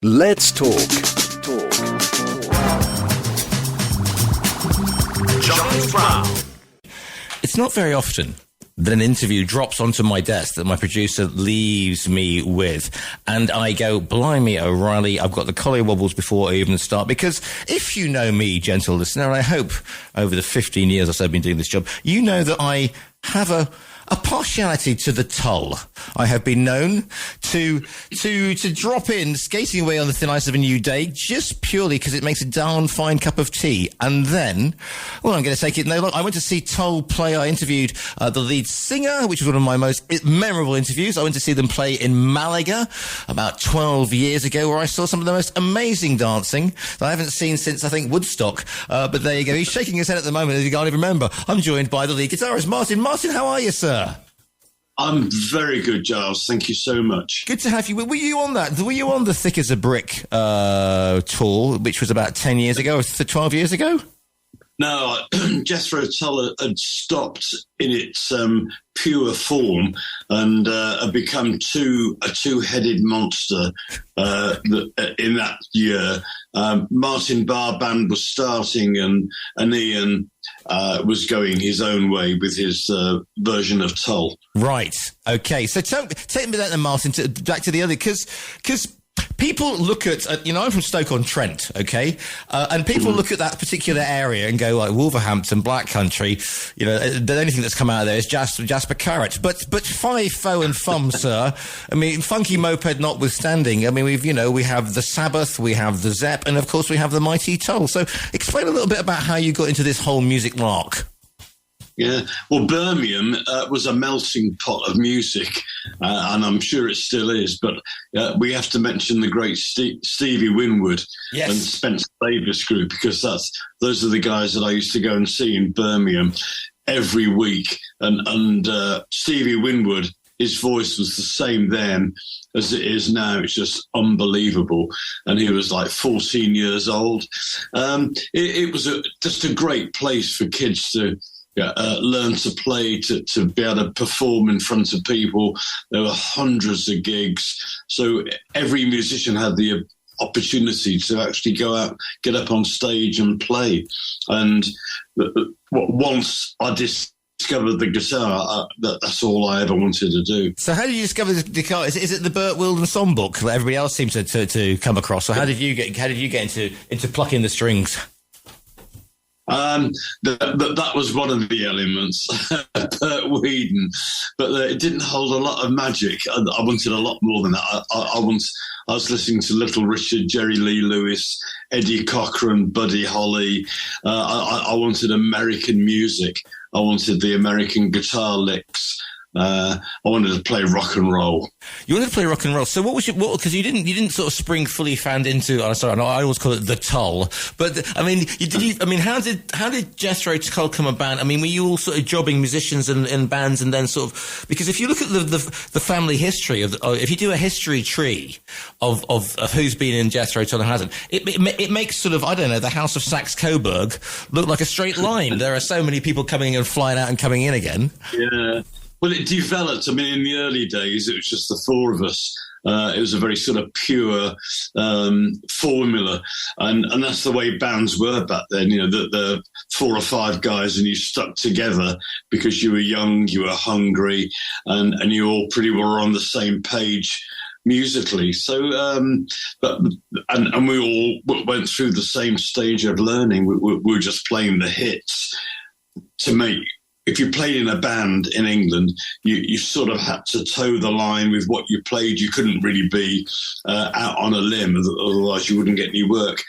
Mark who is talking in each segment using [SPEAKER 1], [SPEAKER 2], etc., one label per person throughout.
[SPEAKER 1] Let's talk.
[SPEAKER 2] Giles Brown.
[SPEAKER 3] It's not very often that an interview drops onto my desk that my producer leaves me with, and I go, blimey, O'Reilly, I've got the collar wobbles before I even start. Because if you know me, gentle listener, and I hope over the 15 years or so I've been doing this job, you know that I have a partiality to the Tull. I have been known to drop in, skating away on the thin ice of a new day, just purely because it makes a darn fine cup of tea. And then, well, I'm going to take it no longer. I went to see Tull play. I interviewed the lead singer, which was one of my most memorable interviews. I went to see them play in Malaga about 12 years ago, where I saw some of the most amazing dancing that I haven't seen since, I think, Woodstock. But there you go. He's shaking his head at the moment, as you can't even remember. I'm joined by the lead guitarist, Martin. Martin, how are you, sir?
[SPEAKER 4] I'm very good, Giles. Thank you so much.
[SPEAKER 3] Good to have you. Were you on that? Were you on the Thick as a Brick tour, which was about 10 years ago, or 12 years ago?
[SPEAKER 4] No, Jethro Tull had stopped in its pure form and had become a two-headed monster in that year. Martin Barre band was starting, and Ian was going his own way with his version of Tull.
[SPEAKER 3] Right. Okay. So take me then, Martin, back to the other, because people look at, I'm from Stoke-on-Trent, okay? And people look at that particular area and go, like, Wolverhampton, Black Country, the only thing that's come out of there is Jasper Carrot. But Fi, Fo and Fum, sir, I mean, Funky Moped notwithstanding, I mean, we have the Sabbath, we have the Zepp, and of course we have the mighty Tull. So explain a little bit about how you got into this whole music lark.
[SPEAKER 4] Yeah, well, Birmingham was a melting pot of music, and I'm sure it still is, but we have to mention the great Stevie Winwood and Spencer Davis group, because those are the guys that I used to go and see in Birmingham every week, and Stevie Winwood, his voice was the same then as it is now. It's just unbelievable. And he was like 14 years old. It was just a great place for kids to learn to play, to be able to perform in front of people. There were hundreds of gigs. So every musician had the opportunity to actually go out, get up on stage and play. And once I discovered the guitar, that's all I ever wanted to do.
[SPEAKER 3] So how did you discover the guitar? Is it the Burt Wilden songbook that everybody else seems to come across? Or how did you get into plucking the strings?
[SPEAKER 4] That was one of the elements, Burt Weedon, but it didn't hold a lot of magic. I wanted a lot more than that. I was listening to Little Richard, Jerry Lee Lewis, Eddie Cochran, Buddy Holly. I wanted American music. I wanted the American guitar licks. I wanted to play rock and roll. You wanted to play rock and roll. So what was because you didn't sort of spring fully fanned into, I always call it the Tull. But I mean, how did Jethro Tull come about? I mean, were you all sort of jobbing musicians in bands, and then sort of, because if you look at the family history if you do a history tree of who's been in Jethro Tull and hasn't, it makes sort of, I don't know, the House of Saxe-Coburg look like a straight line. There are so many people coming and flying out and coming in again. Yeah. Well, it developed. I mean, in the early days, it was just the four of us. It was a very sort of pure formula. And that's the way bands were back then, the 4 or 5 guys, and you stuck together because you were young, you were hungry, and you all pretty were on the same page musically. So, and we all went through the same stage of learning. We were just playing the hits to make. If you played in a band in England, you sort of had to toe the line with what you played. You couldn't really be out on a limb, otherwise you wouldn't get any work.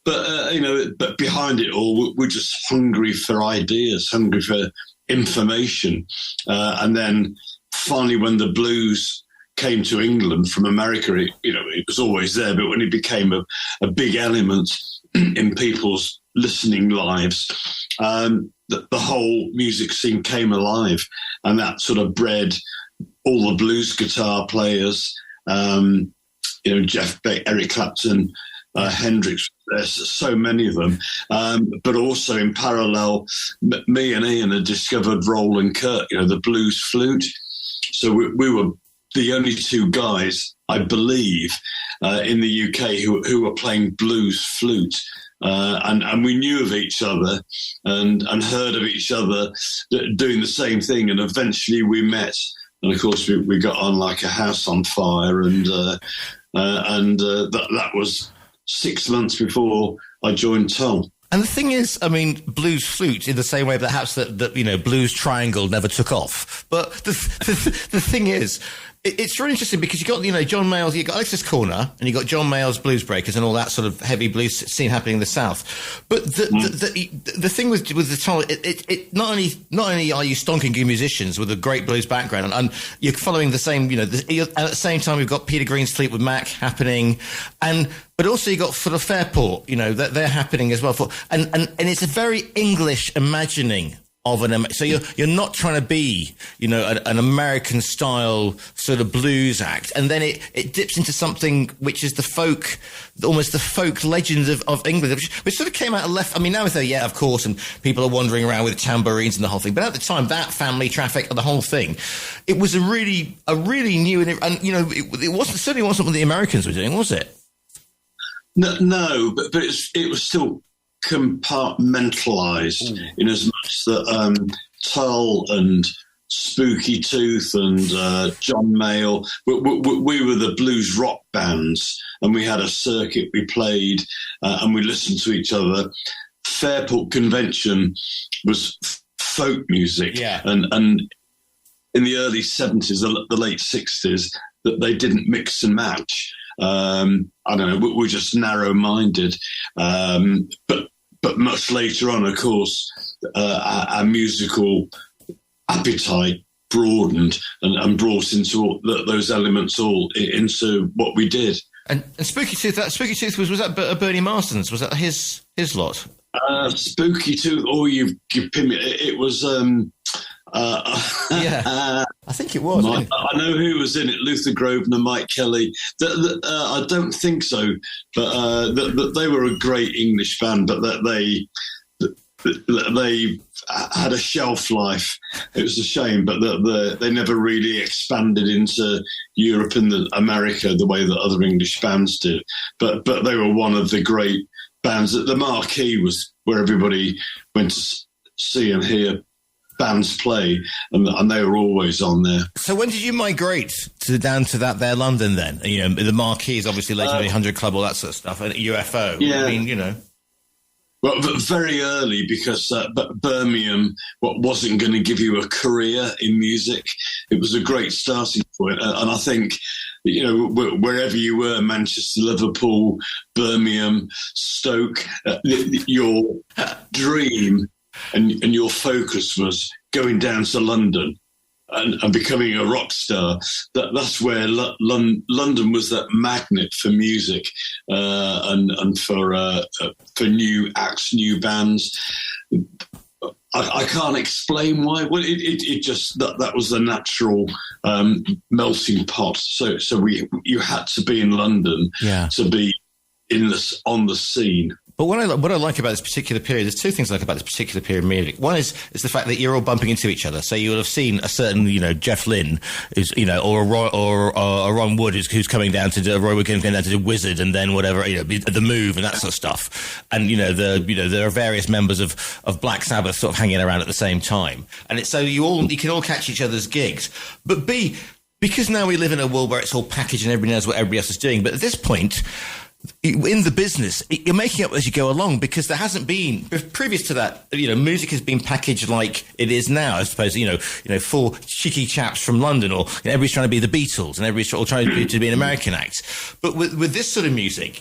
[SPEAKER 4] But but behind it all, we're just hungry for ideas, hungry for information. And then finally, when the blues came to England from America, it was always there. But when it became a big element in people's listening lives, the whole music scene came alive, and that sort of bred all the blues guitar players, Jeff Beck, Eric Clapton, Hendrix, there's so many of them. But also in parallel, me and Ian had discovered Roland Kirk, the blues flute. So we were the only two guys I believe, in the UK who were playing blues flute. And we knew of each other and heard of each other doing the same thing. And eventually we met. And of course, we got on like a house on fire. And that was 6 months before I joined Tull.
[SPEAKER 3] And the thing is, I mean, blues flute in the same way perhaps that blues triangle never took off. But the thing is, it's really interesting because you got, John Mayall's, you got Alexis Corner and you got John Mayall's Blues Breakers and all that sort of heavy blues scene happening in the South. But the thing with the Tull, it not only are you stonking good musicians with a great blues background and you're following the same, at the same time we've got Peter Green's Sleep with Mac happening, but also you got sort of Fairport, they're happening as well. And it's a very English imagining of so you're not trying to be, an American style sort of blues act, and then it dips into something which is almost the folk legends of England, which sort of came out of left. I mean, now we say, yeah, of course, and people are wandering around with tambourines and the whole thing. But at the time, that Family Traffic and the whole thing, it was a really new and it certainly wasn't what the Americans were doing, was it?
[SPEAKER 4] No, but it was still compartmentalized in as much that Tull and Spooky Tooth and John Mayall, we were the blues rock bands, and we had a circuit we played and we listened to each other. Fairport Convention was folk music, and in the early 70s, the late 60s, that they didn't mix and match. I don't know, we're just narrow-minded. But much later on, of course, our musical appetite broadened and brought into those elements all into what we did.
[SPEAKER 3] And Spooky Tooth, was that Bernie Marsden's? Was that his lot?
[SPEAKER 4] Spooky Tooth, you've pinned me. It was...
[SPEAKER 3] I think it was.
[SPEAKER 4] I know who was in it: Luther Grosvenor, Mike Kelly. I don't think so, but they were a great English band, but that they had a shelf life. It was a shame, but they never really expanded into Europe and America the way that other English bands did. But they were one of the great bands. The Marquee was where everybody went to see and hear bands play, and they were always on there.
[SPEAKER 3] So when did you migrate down to that there London then? The Marquee is obviously legendary 100 Club, all that sort of stuff, and UFO.
[SPEAKER 4] Yeah.
[SPEAKER 3] I mean,
[SPEAKER 4] Well, very early, because Birmingham wasn't going to give you a career in music. It was a great starting point, and I think, wherever you were, Manchester, Liverpool, Birmingham, Stoke, your dream and your focus was going down to London and becoming a rock star. That's where London was that magnet for music and for new acts, new bands. I can't explain why. Well, it just that was the natural melting pot. So you had to be in London to be on the scene.
[SPEAKER 3] But what I like about this particular period, there's two things I like about this particular period of music. One is the fact that you're all bumping into each other. So you'll have seen a certain, Jeff Lynne, who's, or a Ron Wood who's coming down to do, Roy Wood coming down to do Wizard, and then whatever, the Move and that sort of stuff. And there are various members of Black Sabbath sort of hanging around at the same time. And it's so you can all catch each other's gigs. But because now we live in a world where it's all packaged and everybody knows what everybody else is doing. But at this point, in the business, you're making up as you go along, because there hasn't been, previous to that, music has been packaged like it is now. I suppose, four cheeky chaps from London, or everybody's trying to be the Beatles and everybody's all trying to be an American act. But with this sort of music,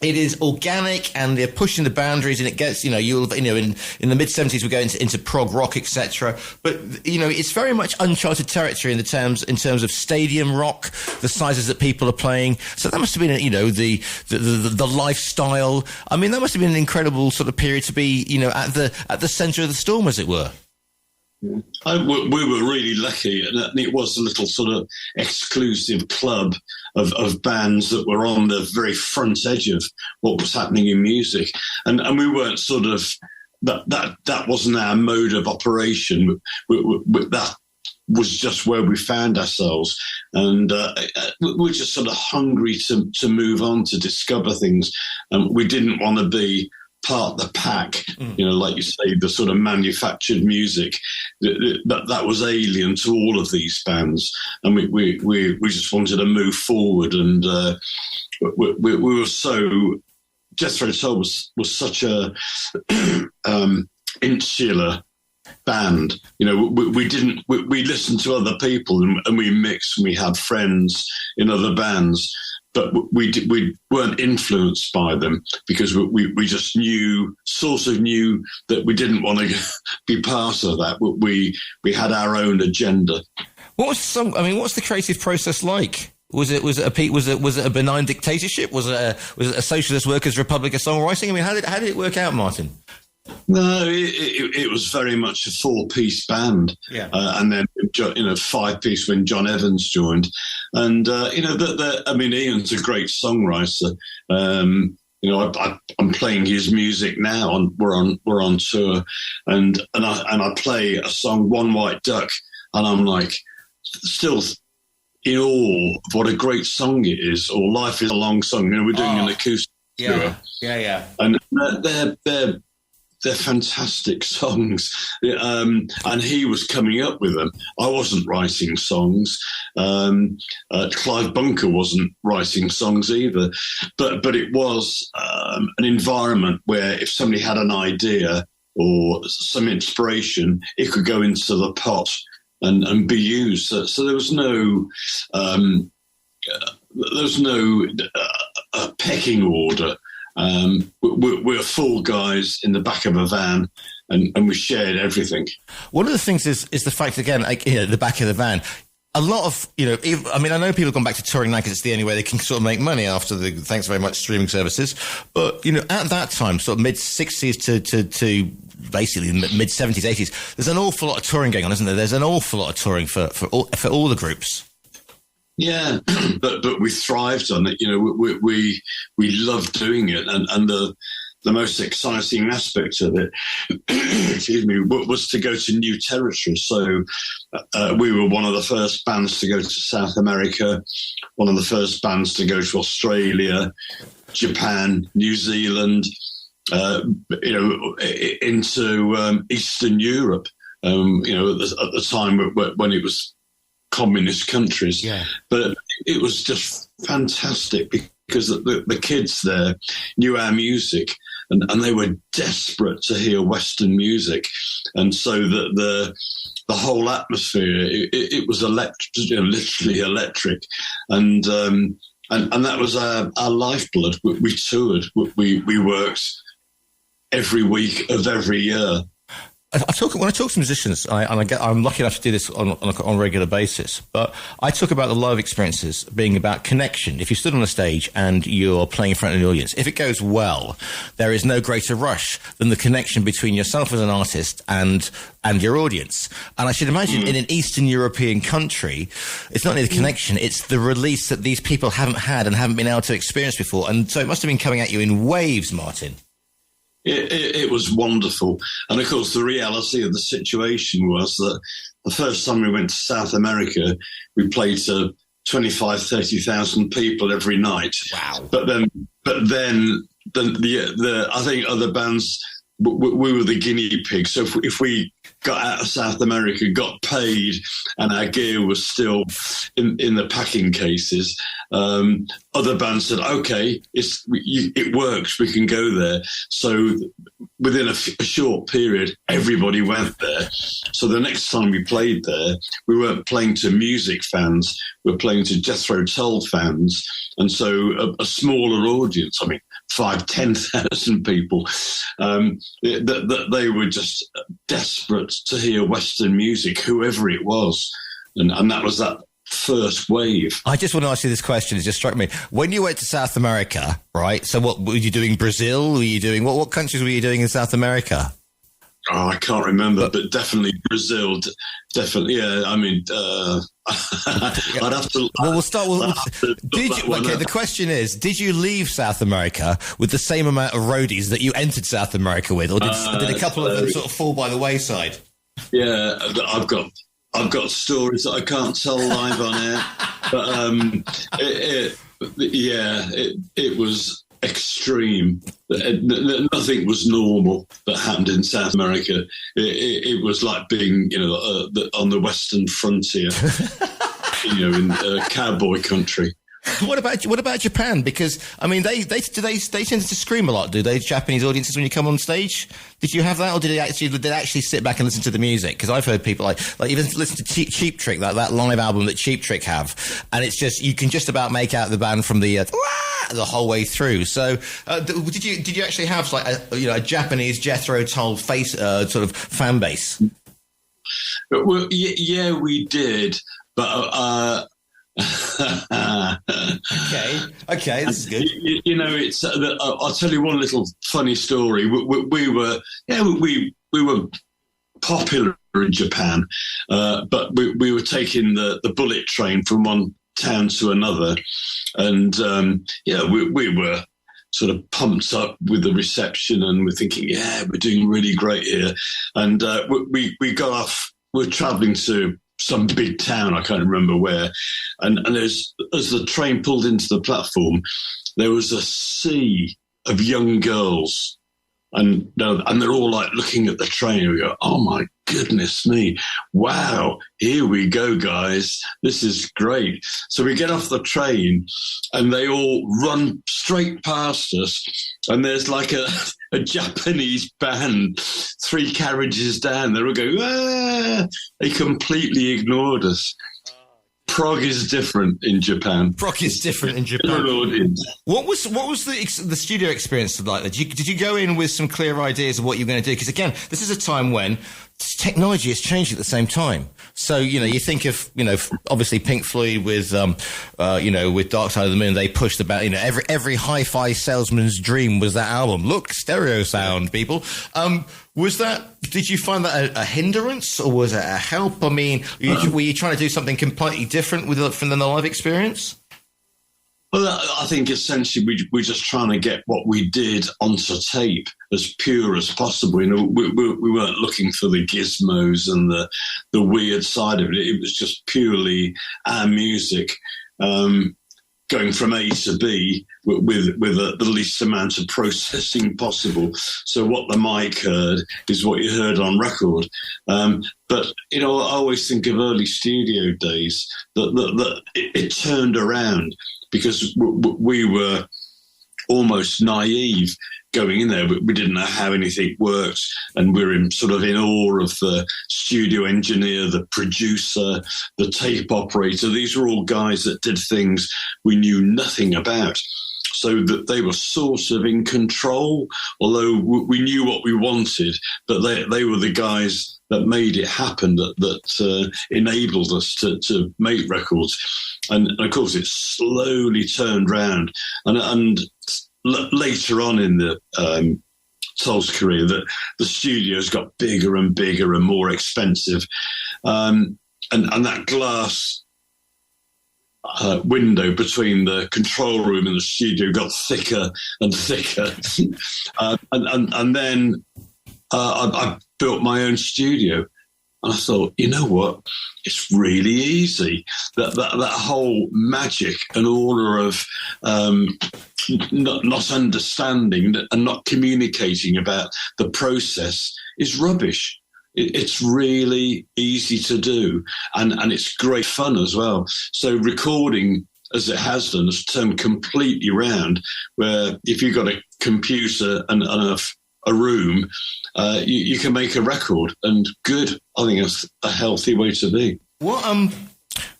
[SPEAKER 3] it is organic, and they're pushing the boundaries, and it gets, in the mid-70s we go into prog rock, etc. But, it's very much uncharted territory in terms of stadium rock, the sizes that people are playing. So that must have been, the lifestyle. I mean, that must have been an incredible sort of period to be, at the centre of the storm, as it were.
[SPEAKER 4] We were really lucky, and it was a little sort of exclusive club of bands that were on the very front edge of what was happening in music, and we weren't sort of that wasn't our mode of operation. That was just where we found ourselves, and we're just sort of hungry to move on, to discover things. We didn't want to be part of the pack, like you say, the sort of manufactured music that was alien to all of these bands, and we just wanted to move forward, and we were so. Jethro Tull was such a insular band. We listened to other people and we mixed, and we had friends in other bands, but we weren't influenced by them, because we just sort of knew that we didn't want to be part of that. We had our own agenda.
[SPEAKER 3] What's the creative process like? Was it a benign dictatorship? Was it a socialist workers' republic of songwriting? I mean, how did it work out, Martin?
[SPEAKER 4] No, it was very much a 4-piece band, and then 5-piece when John Evans joined, and Ian's a great songwriter. I'm playing his music now, and we're on tour, and I play a song, One White Duck, and I'm like still in awe of what a great song it is, or Life is a Long Song. We're doing an acoustic tour. Yeah. And they're fantastic songs. And he was coming up with them. I wasn't writing songs. Clive Bunker wasn't writing songs either. But it was an environment where if somebody had an idea or some inspiration, it could go into the pot and be used. So there was no pecking order. We're 4 guys in the back of a van, and we shared everything.
[SPEAKER 3] One of the things is the fact, again, the back of the van. A lot of, I know people have gone back to touring now because it's the only way they can sort of make money after the, thanks very much, streaming services. But, at that time, sort of mid-60s to basically mid-70s, 80s, there's an awful lot of touring going on, isn't there? There's an awful lot of touring for all the groups.
[SPEAKER 4] Yeah, but we thrived on it. We loved doing it, and the most exciting aspect of it, excuse me, was to go to new territory. So we were one of the first bands to go to South America, one of the first bands to go to Australia, Japan, New Zealand, into Eastern Europe. At the time when it was communist countries. Yeah. But it was just fantastic because the kids there knew our music, and they were desperate to hear Western music. And so the whole atmosphere, it was literally electric. And that was our lifeblood. We toured. We worked every week of every year.
[SPEAKER 3] When I talk to musicians, I'm lucky enough to do this on a regular basis, but I talk about the live experiences being about connection. If you stood on a stage and you're playing in front of an audience, if it goes well, there is no greater rush than the connection between yourself as an artist and your audience. And I should imagine in an Eastern European country, it's not only the connection, it's the release that these people haven't had and haven't been able to experience before. And so it must have been coming at you in waves, Martin.
[SPEAKER 4] It was wonderful. And of course, the reality of the situation was that the first time we went to South America, we played to 25, 30,000 people every night.
[SPEAKER 3] Wow.
[SPEAKER 4] But then I think other bands, we were the guinea pigs. So if we got out of South America, got paid, and our gear was still in the packing cases, other bands said, okay, it works, we can go there. So within a short period, everybody went there. So the next time we played there, we weren't playing to music fans, we were playing to Jethro Tull fans. And so a smaller audience, 5,000-10,000 people, that they were just desperate to hear Western music, whoever it was. And that was that first wave.
[SPEAKER 3] I just want to ask you this question. It just struck me. When you went to South America, right? So what were you doing? Brazil? Were you doing what countries were you doing in South America?
[SPEAKER 4] Oh, I can't remember, but definitely Brazil. Definitely, yeah. I'd have to.
[SPEAKER 3] Well, we'll start. The question is: did you leave South America with the same amount of roadies that you entered South America with, or did a couple of them sort of fall by the wayside?
[SPEAKER 4] Yeah, I've I've got stories that I can't tell live on air, but it was extreme. Nothing was normal that happened in South America. It was like being, on the Western frontier, in cowboy country.
[SPEAKER 3] What about Japan? Because I mean, they tend to scream a lot, do they? Japanese audiences when you come on stage. Did you have that, or did they actually sit back and listen to the music? Because I've heard people like even listen to Cheap Trick, that live album that Cheap Trick have, and it's just you can just about make out the band from the whole way through. So did you actually have like a Japanese Jethro, Tull sort of fan base?
[SPEAKER 4] Well, yeah, we did, but.
[SPEAKER 3] Okay, this is good.
[SPEAKER 4] It's. I'll tell you one little funny story. We were popular in Japan, but we were taking the bullet train from one town to another, and we were sort of pumped up with the reception, and we're thinking, we're doing really great here, and we got off. We're travelling to some big town, I can't remember where, and as the train pulled into the platform, there was a sea of young girls, and they're all like looking at the train, and we go, oh my goodness me, wow, here we go, guys, this is great. So we get off the train, and they all run straight past us, and there's like a Japanese band 3 carriages down. They're all going, ah! They completely ignored us. Prague is different in Japan.
[SPEAKER 3] Prague is different in Japan. What was the studio experience like? Did you go in with some clear ideas of what you're going to do? Because again, this is a time when technology is changing at the same time. So you think of obviously Pink Floyd with with Dark Side of the Moon. They pushed about every hi-fi salesman's dream was that album. Look, stereo sound, people. Did you find that a hindrance, or was it a help? I mean, were you trying to do something completely different from the live experience?
[SPEAKER 4] Well, I think essentially we're just trying to get what we did onto tape as pure as possible. We weren't looking for the gizmos and the weird side of it. It was just purely our music, going from A to B with the least amount of processing possible. So what the mic heard is what you heard on record. But I always think of early studio days that it turned around, because we were almost naive going in there. We didn't know how anything works, and we're in awe of the studio engineer, the producer, the tape operator. These were all guys that did things we knew nothing about, so that they were sort of in control, although we knew what we wanted, but they were the guys that made it happen, that enabled us to make records. And of course, it slowly turned round. And later on in the Tull's career, the studios got bigger and bigger and more expensive. And that glass window between the control room and the studio got thicker and thicker. And then I built my own studio, and I thought, you know what, it's really easy. That whole magic and order of not understanding and not communicating about the process is rubbish. It's really easy to do, and it's great fun as well. So recording, as it has done, has turned completely round, where if you've got a computer and a room, you can make a record, and good. I think it's a healthy way to be.
[SPEAKER 3] What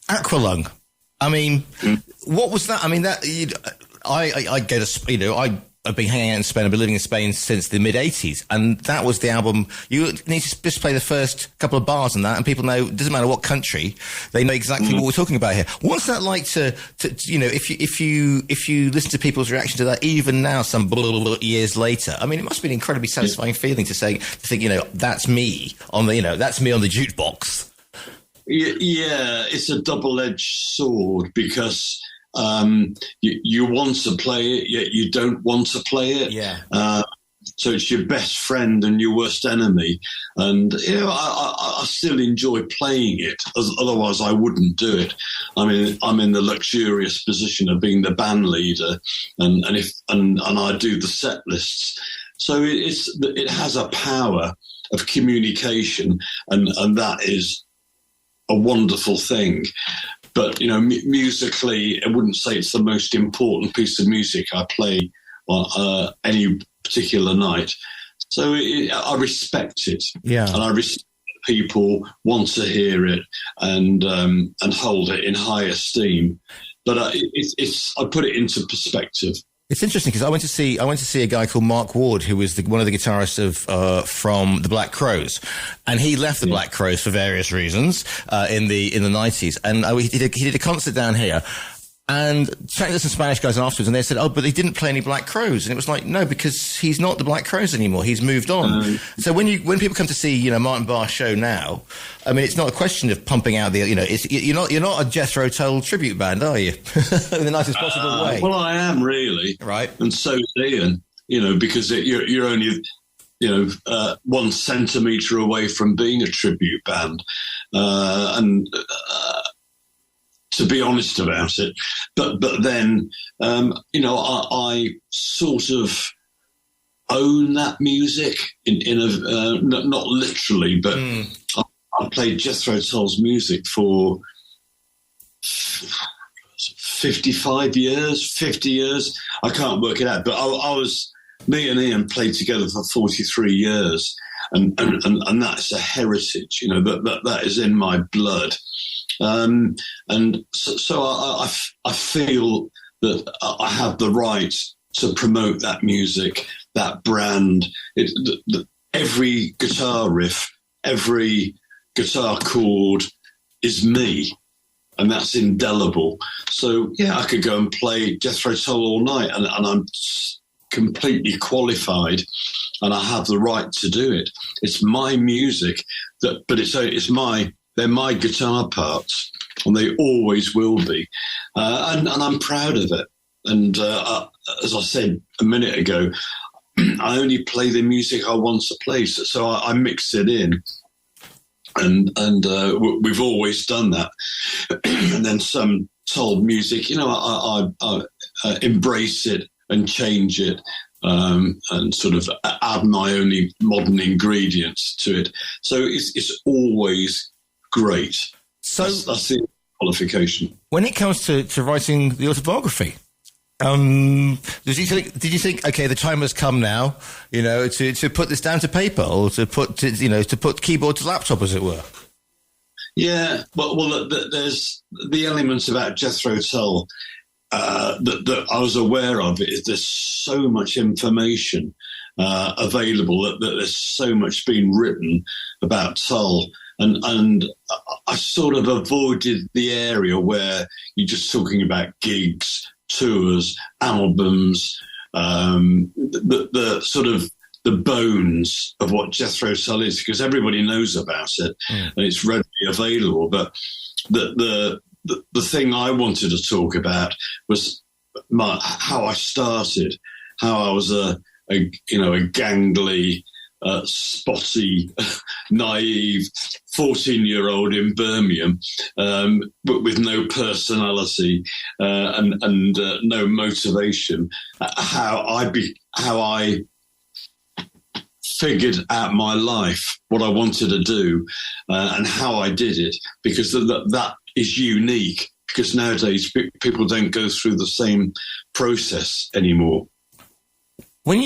[SPEAKER 3] Aqualung? I mean, what was that? I mean, I've been hanging out in Spain. I've been living in Spain since the mid-'80s, and that was the album. You need to just play the first couple of bars on that, and people know, it doesn't matter what country, they know exactly what we're talking about here. What's that like to if you listen to people's reaction to that, even now, some years later? I mean, it must be an incredibly satisfying feeling to think, that's me on the, that's me on the jukebox.
[SPEAKER 4] Yeah, it's a double-edged sword, because you want to play it, yet you don't want to play it.
[SPEAKER 3] Yeah.
[SPEAKER 4] So it's your best friend and your worst enemy. And, you know, I still enjoy playing it. Otherwise, I wouldn't do it. I mean, I'm in the luxurious position of being the band leader, and I do the set lists. So it has a power of communication, and that is a wonderful thing. But, you know, musically, I wouldn't say it's the most important piece of music I play on any particular night. So I respect it.
[SPEAKER 3] Yeah.
[SPEAKER 4] And I respect people want to hear it and hold it in high esteem. But I put it into perspective.
[SPEAKER 3] It's interesting because I went to see a guy called Mark Ward, who was one of the guitarists of from the Black Crowes, and he left the Black Crowes for various reasons in the 90s, and he did a concert down here. And chatting to some Spanish guys afterwards, and they said, "Oh, but they didn't play any Black Crowes," and it was like, no, because he's not the Black Crowes anymore. He's moved on. So when people come to see, you know, Martin Barre's show now, I mean, it's not a question of pumping out the, you know, you're not a Jethro Tull tribute band, are you? In the nicest possible way.
[SPEAKER 4] Well, I am really,
[SPEAKER 3] right,
[SPEAKER 4] and so is Ian. You know, because you're only, you know, 1 centimetre away from being a tribute band, to be honest about it. But then, you know, I sort of own that music in a not literally, but I played Jethro Tull's music for 55 years, 50 years. I can't work it out, but me and Ian played together for 43 years, and that's a heritage, you know, that is in my blood. And so I feel that I have the right to promote that music, that brand. Every guitar riff, every guitar chord is me, and that's indelible. So, yeah, I could go and play Jethro Tull all night, and I'm completely qualified, and I have the right to do it. It's my music, but they're my guitar parts, and they always will be. And I'm proud of it. And as I said a minute ago, I only play the music I want to play. So I mix it in. And we've always done that. And then some Tull music, you know, I embrace it and change it. And sort of add my own modern ingredients to it. So it's always great. So that's the qualification.
[SPEAKER 3] When it comes to writing the autobiography, did you think, okay, the time has come now, you know, to put this down to paper, or to put keyboard to laptop, as it were? Yeah,
[SPEAKER 4] well, there's the elements about Jethro Tull that I was aware of. There's so much information available that there's so much being written about Tull. And I sort of avoided the area where you're just talking about gigs, tours, albums, the sort of the bones of what Jethro Tull is, because everybody knows about it and it's readily available. But the thing I wanted to talk about was how I started, how I was a gangly, spotty, naive 14-year-old in Birmingham, but with no personality and no motivation. How I figured out my life, what I wanted to do, and how I did it, because that is unique. Because nowadays people don't go through the same process anymore.
[SPEAKER 3] When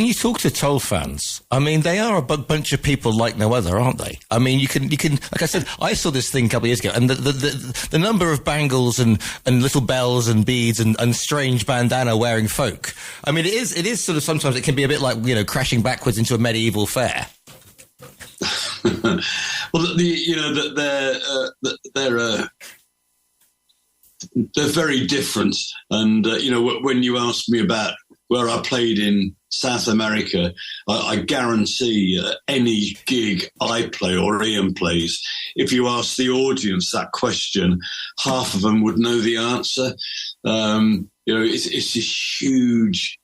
[SPEAKER 3] you talk to Tull fans, I mean, they are a bunch of people like no other, aren't they? I mean, you can, like I said, I saw this thing a couple of years ago, and the number of bangles and little bells and beads and strange bandana wearing folk. I mean, it is sort of, sometimes it can be a bit like, you know, crashing backwards into a medieval fair.
[SPEAKER 4] Well, they're very different, and when you asked me about where I played in South America, I guarantee any gig I play or Ian plays, if you ask the audience that question, half of them would know the answer. It's this huge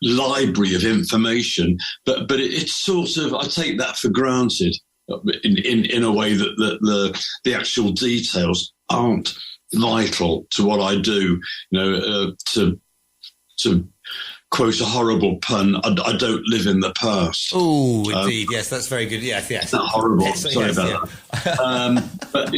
[SPEAKER 4] library of information, but it's sort of, I take that for granted in a way that the actual details aren't vital to what I do. To quote a horrible pun, I don't live in the past.
[SPEAKER 3] Oh, indeed, yes, that's very good. Yes.
[SPEAKER 4] Not horrible.
[SPEAKER 3] Yes,
[SPEAKER 4] Sorry about that. But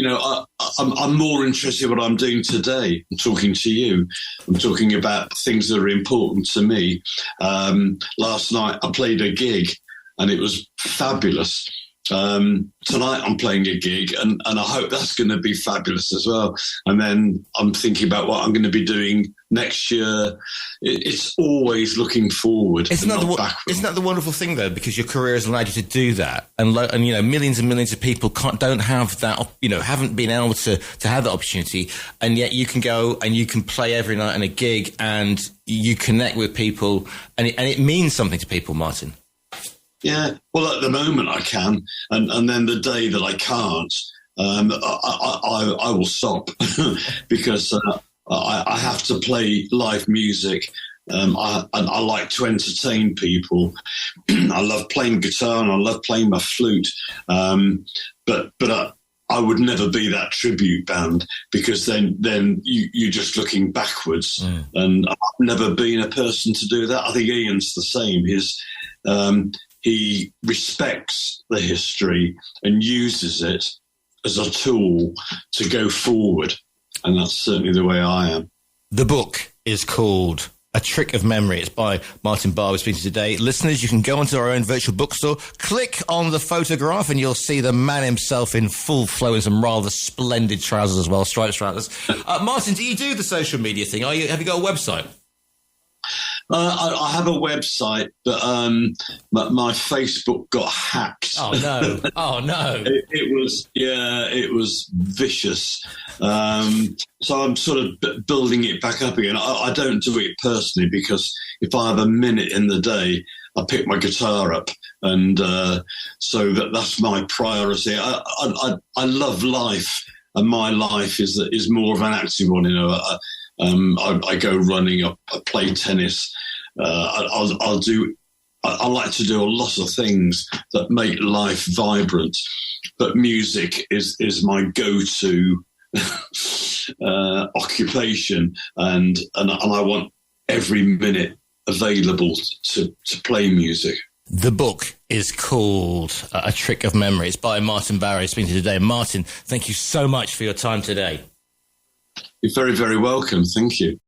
[SPEAKER 4] I'm more interested in what I'm doing today. I'm talking to you. I'm talking about things that are important to me. Last night I played a gig, and it was fabulous. Tonight I'm playing a gig, and I hope that's going to be fabulous as well. And then I'm thinking about what I'm going to be doing next year. It's always looking forward.
[SPEAKER 3] Isn't that the wonderful thing, though? Because your career has allowed you to do that, and millions and millions of people don't have that. Haven't been able to have that opportunity, and yet you can go and you can play every night in a gig, and you connect with people, and it means something to people, Martin.
[SPEAKER 4] Yeah, well, at the moment I can, and then the day that I can't, I will stop because I have to play live music. I like to entertain people. I love playing guitar and I love playing my flute, but I would never be that tribute band, because then you're just looking backwards, and I've never been a person to do that. I think Ian's the same. He respects the history and uses it as a tool to go forward. And that's certainly the way I am.
[SPEAKER 3] The book is called A Trick of Memory. It's by Martin Barre. We're speaking today. Listeners, you can go onto our own virtual bookstore, click on the photograph, and you'll see the man himself in full flow and some rather splendid trousers as well, striped trousers. Martin, do you do the social media thing? Have you got a website?
[SPEAKER 4] I have a website, but my Facebook got hacked.
[SPEAKER 3] Oh no! Oh no!
[SPEAKER 4] it was vicious. So I'm sort of building it back up again. I don't do it personally, because if I have a minute in the day, I pick my guitar up, and so that's my priority. I love life, and my life is more of an active one. I go running, I play tennis. I like to do a lot of things that make life vibrant, but music is my go-to occupation, and I want every minute available to play music.
[SPEAKER 3] The book is called A Trick of Memory. It's by Martin Barre, speaking to today. Martin, thank you so much for your time today.
[SPEAKER 4] You're very, very welcome. Thank you.